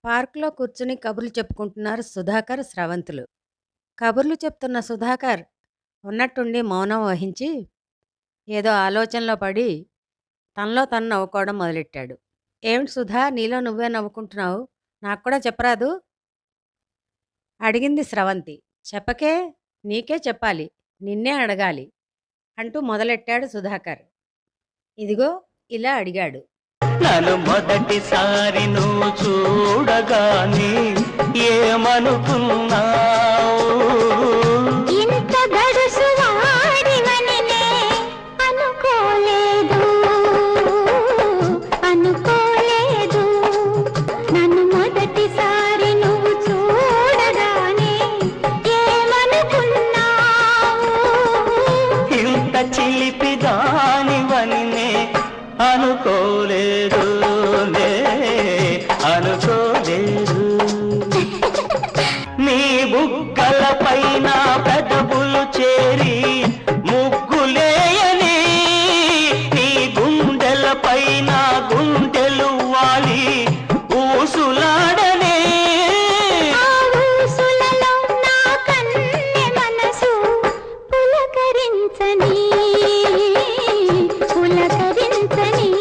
పార్కులో కూర్చుని కబుర్లు చెప్పుకుంటున్నారు సుధాకర్, స్రవంతులు. కబుర్లు చెప్తున్న సుధాకర్ ఉన్నట్టుండి మౌనం వహించి ఏదో ఆలోచనలో పడి తనలో తను నవ్వుకోవడం మొదలెట్టాడు. "ఏమిటి సుధా, నీలో నువ్వే నవ్వుకుంటున్నావు? నాకు కూడా చెప్పరాదు?" అడిగింది స్రవంతి. "చెప్పకే, నీకే చెప్పాలి, నిన్నే అడగాలి" అంటూ మొదలెట్టాడు సుధాకర్. ఇదిగో ఇలా అడిగాడు. నన్ను మొదటిసారి నువ్వు చూడగానే ఏమనుకున్నావు? ఇంత గడుసు వాడివననే అనుకోలేదు అనుకోలేదు. నన్ను మొదటిసారి నువ్వు చూడగానే ఏమనుకున్నావు? ఇంత చిలిపిదానివనినే అనుకోలేదు, నే అనుకోలేదు. నీ బుగ్గల పైన పెదవులు చేరి ముగ్గులేయని, నీ గుండెల పైన గుండెలు వాలి ఊసులాడనే. ఆ ఊసులలో నా కన్నె మనసు పులకరించని పులకరించని.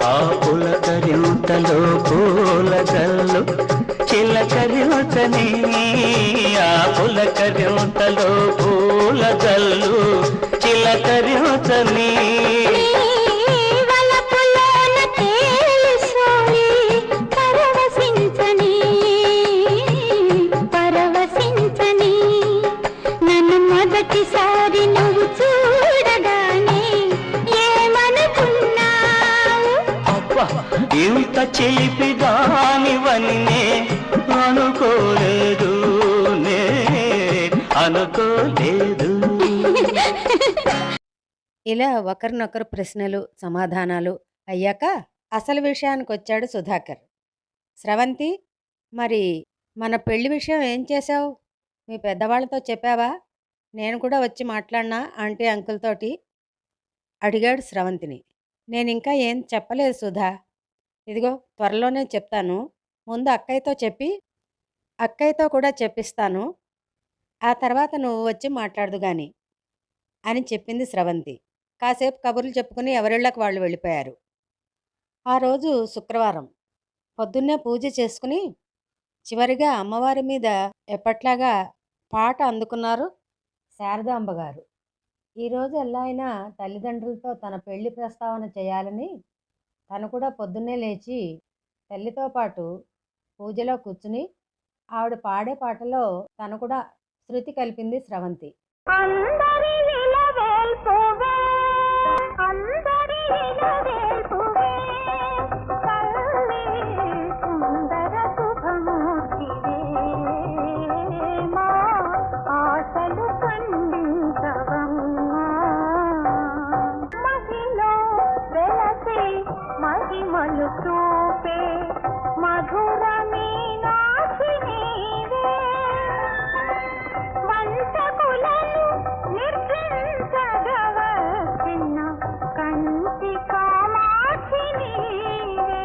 ఆ పులకరింతలో పూలగల్లు చిలకరించని, ఆ పులకరింతలో పూలగల్లు చిలకరించని. వలపులోన తేలిసోలి పరవశించని పరవశించని. నన్ను మొదటిసారి నువ్వు చూడగానే ఏమనుకున్నావు? అబ్బా, ఇంత చిలిపిదానివనినే అనుకోలేదు, నే అనుకోలేదు. ఇలా ఒకరినొకరు ప్రశ్నలు సమాధానాలు అయ్యాక అసలు విషయానికొచ్చాడు సుధాకర్. "స్రవంతి, మరి మన పెళ్లి విషయం ఏం చేశావు? మీ పెద్దవాళ్ళతో చెప్పావా? నేను కూడా వచ్చి మాట్లాడినా ఆంటీ అంకుల్ తోటి?" అడిగాడు స్రవంతిని. "నేనింకా ఏం చెప్పలేదు సుధా. ఇదిగో త్వరలోనే చెప్తాను. ముందు అక్కయ్యతో చెప్పి అక్కయ్యతో కూడా చెప్పిస్తాను. ఆ తర్వాత నువ్వు వచ్చి మాట్లాడదు గాని" అని చెప్పింది స్రవంతి. కాసేపు కబుర్లు చెప్పుకుని ఎవరిళ్ళకి వాళ్ళు వెళ్ళిపోయారు. ఆ రోజు శుక్రవారం. పొద్దున్నే పూజ చేసుకుని చివరిగా అమ్మవారి మీద ఎప్పట్లాగా పాట అందుకున్నారు శారదాంబ గారు. ఈరోజు ఎలా అయినా తల్లిదండ్రులతో తన పెళ్లి ప్రస్తావన చేయాలని తను కూడా పొద్దున్నే లేచి తల్లితో పాటు పూజలో కూర్చుని ఆవిడ పాడే పాటలో తను కూడా శృతి కలిపింది స్రవంతి. అందరి నిలవేల్పువే, అందరి నిలవేల్పువే, తల్లి సుందర శుభమూర్తివే, మా ఆశలు పండించవమ్మా. మహిలో వెలసి మహిమలు చూపే మధుర మీనాక్షి నీవే, వంచకులను నిర్జించగవలసిన కంచి కామాక్షి నీవే,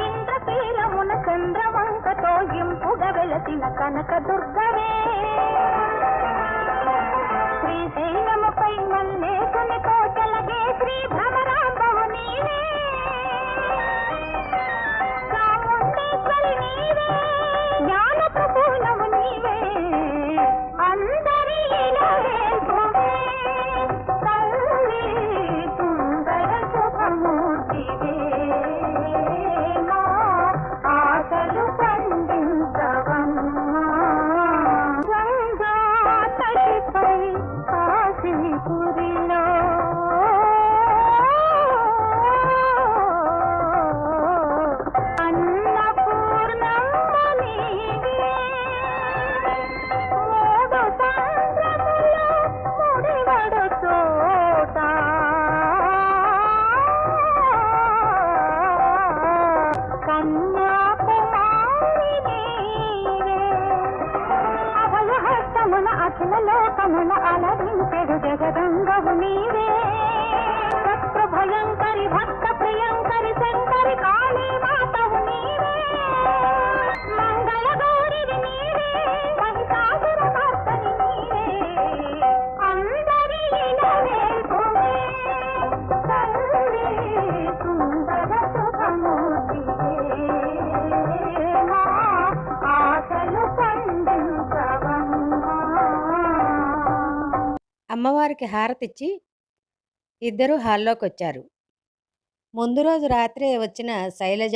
ఇంద్రతీరమున చంద్రవంకతో ఇంపుగ వెలసిన కనక దుర్గవే, శ్రీశైలముపై మల్లేశుని కోటలగే శ్రీ భ్రమరాంబవు నీవే, చాముండేశ్వరి నీవే, జ్ఞాన ప్రపూర్ణము నీవే, అందరి ఇలవేల్పువే, తల్లి సుందర శుభమూర్తివే, మా ఆశలు పండించవమ్మా. గంగా తటిపై కాశీపురిలో అన్నపూర్ణమ్మ నీవే, మూడు సంద్రములో ముడివడు చోట కన్యాకుమారి నీవే, అభయహస్తమున అఖిల లోకమున అలరించెడు జగదంగవు నీవే, శత్రు భయంకరి భక్త ప్రియంకరి శంకరి కాళీ మాతవు నీవే, అమ్మవారికి హారతిచ్చి ఇద్దరూ హాల్లోకొచ్చారు. ముందు రోజు రాత్రే వచ్చిన శైలజ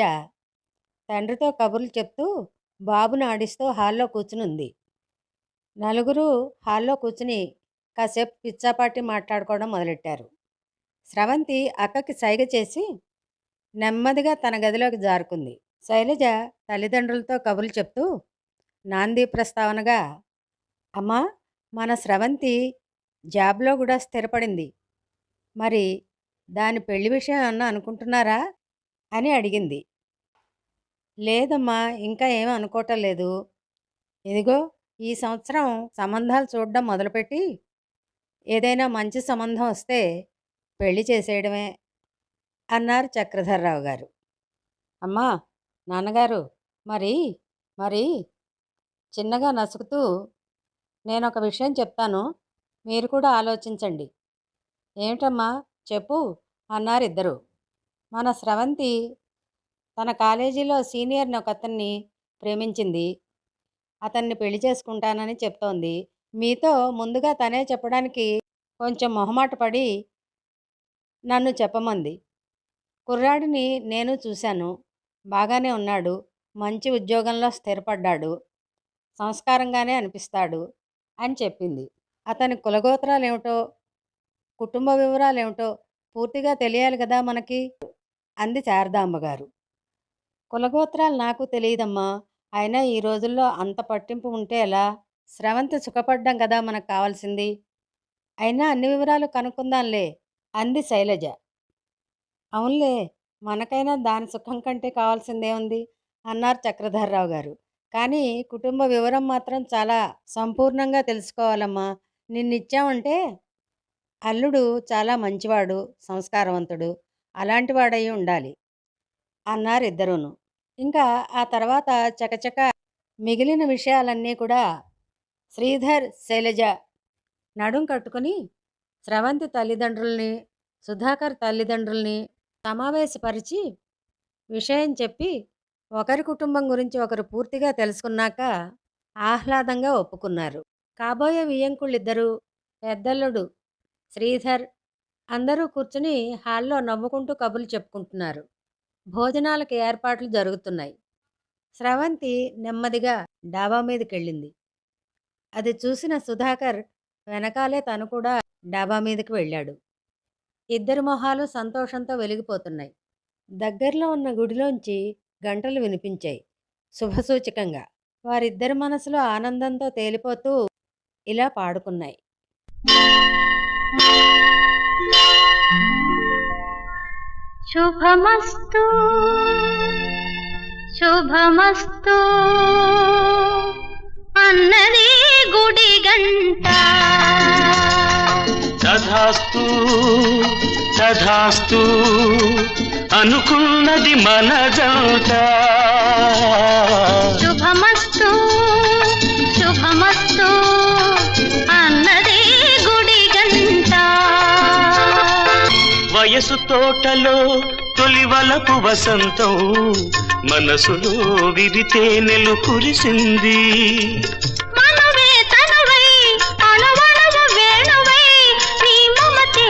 తండ్రితో కబుర్లు చెప్తూ బాబును ఆడిస్తూ హాల్లో కూర్చునుంది. నలుగురు హాల్లో కూర్చుని కాసేపు పిచ్చాపాటి మాట్లాడుకోవడం మొదలెట్టారు. స్రవంతి అక్కకి సైగ చేసి నెమ్మదిగా తన గదిలోకి జారుకుంది. శైలజ తల్లిదండ్రులతో కబుర్లు చెప్తూ నాంది ప్రస్తావనగా, అమ్మా, మన స్రవంతి జాబ్లో కూడా స్థిరపడింది. మరి దాని పెళ్లి విషయం ఏమన్నా అనుకుంటున్నారా అని అడిగింది. లేదమ్మా, ఇంకా ఏమీ అనుకోవటం లేదు. ఇదిగో ఈ సంవత్సరం సంబంధాలు చూడడం మొదలుపెట్టి ఏదైనా మంచి సంబంధం వస్తే పెళ్లి చేసేయడమే అన్నారు చక్రధర్రావు గారు. అమ్మా, నాన్నగారు, మరి మరి చిన్నగా నసుకుతూ నేనొక విషయం చెప్తాను, మీరు కూడా ఆలోచించండి. ఏమిటమ్మా, చెప్పు అన్నారు ఇద్దరు. మన స్రవంతి తన కాలేజీలో సీనియర్ని ఒక అతన్ని ప్రేమించింది. అతన్ని పెళ్లి చేసుకుంటానని చెప్తోంది. మీతో ముందుగా తనే చెప్పడానికి కొంచెం మొహమాట పడి నన్ను చెప్పమంది. కుర్రాడిని నేను చూశాను, బాగానే ఉన్నాడు, మంచి ఉద్యోగంలో స్థిరపడ్డాడు, సంస్కారంగానే అనిపిస్తాడు అని చెప్పింది. అతని కులగోత్రాలేమిటో కుటుంబ వివరాలేమిటో పూర్తిగా తెలియాలి కదా మనకి అంది శారదాంబగారు. కులగోత్రాలు నాకు తెలియదమ్మా, అయినా ఈ రోజుల్లో అంత పట్టింపు ఉంటే ఎలా? స్రవంతి సుఖపడ్డం కదా మనకు కావాల్సింది. అయినా అన్ని వివరాలు కనుక్కుందాంలే అంది శైలజ. అవునులే, మనకైనా దాని సుఖం కంటే కావాల్సిందేముంది అన్నారు చక్రధర్రావు గారు. కానీ కుటుంబ వివరం మాత్రం చాలా సంపూర్ణంగా తెలుసుకోవాలమ్మా. నిన్నిచ్చామంటే అల్లుడు చాలా మంచివాడు, సంస్కారవంతుడు, అలాంటి వాడయి ఉండాలి అన్నారు ఇద్దరూను. ఇంకా ఆ తర్వాత చకచక మిగిలిన విషయాలన్నీ కూడా శ్రీధర్, శైలజ నడుం కట్టుకుని స్రవంతి తల్లిదండ్రుల్ని, సుధాకర్ తల్లిదండ్రుల్ని సమావేశపరిచి విషయం చెప్పి ఒకరి కుటుంబం గురించి ఒకరు పూర్తిగా తెలుసుకున్నాక ఆహ్లాదంగా ఒప్పుకున్నారు. కాబోయే వియ్యంకుళ్ళిద్దరూ, పెద్దల్లుడు శ్రీధర్ అందరూ కూర్చుని హాల్లో నవ్వుకుంటూ కబుర్లు చెప్పుకుంటున్నారు. భోజనాలకు ఏర్పాట్లు జరుగుతున్నాయి. స్రవంతి నెమ్మదిగా డాబా మీదకెళ్ళింది. అది చూసిన సుధాకర్ వెనకాలే తను కూడా డాబా మీదకి వెళ్ళాడు. ఇద్దరి మొహాలు సంతోషంతో వెలిగిపోతున్నాయి. దగ్గరలో ఉన్న గుడిలోంచి గంటలు వినిపించాయి శుభసూచకంగా. వారిద్దరి మనసులో ఆనందంతో తేలిపోతూ ఇలా పాడుకున్నాయి. శుభమస్తు శుభమస్తు అన్నది గుడి గంట. తథాస్తు తథాస్తు అనుకున్నది మన జంట. శుభమస్తు శుభమస్తు అన్నది గుడి గంట. వయసు తోటలో తొలివలపు వసంతం మనసులో విరితే నెలు కురిసింది. మనవే తనవై అణవణవ వేణువై నీ మమతే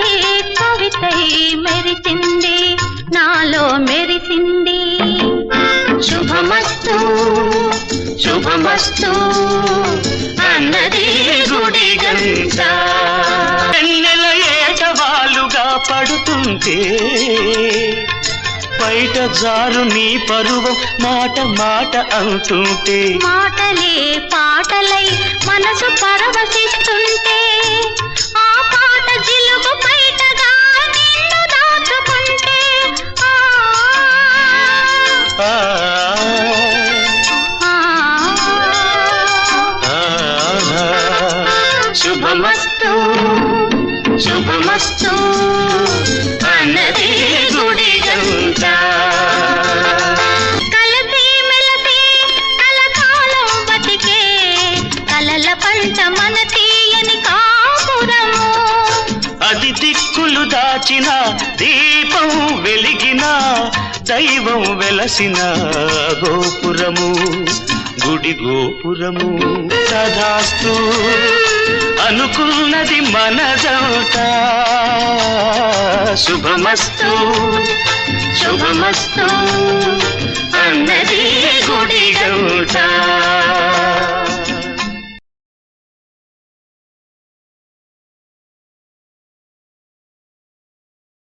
కవితై మెరిసింది, నాలో మెరిసింది. శుభమస్తు శుభమస్తు అన్నది గుడి గంట. వెన్నెల ఏటవాలుగా పడుతుంటే బయట జారు నీ పరువం మాట మాట అంటుంటే, మాటలే పాటలై మనసు పరవశిస్తుంటే, ఆ పాట జిలుగు బయటగా నిన్ను దాచుకుంటే, ఆ, ఆ, శుభమస్తు శుభమస్తు అన్నది గుడి గంట. కలసి మెలసి కలకాలం బతికే కలల పంట మన తీయని కాపురము. అది దిక్కులు దాచిన దీపం వెలిగిన దైవం వెలసిన గోపురము, గుడి గోపురము. తథాస్తు అనుకున్నది మనదంట. శుభమస్తు శుభమస్తు అన్నది గుడి గంట.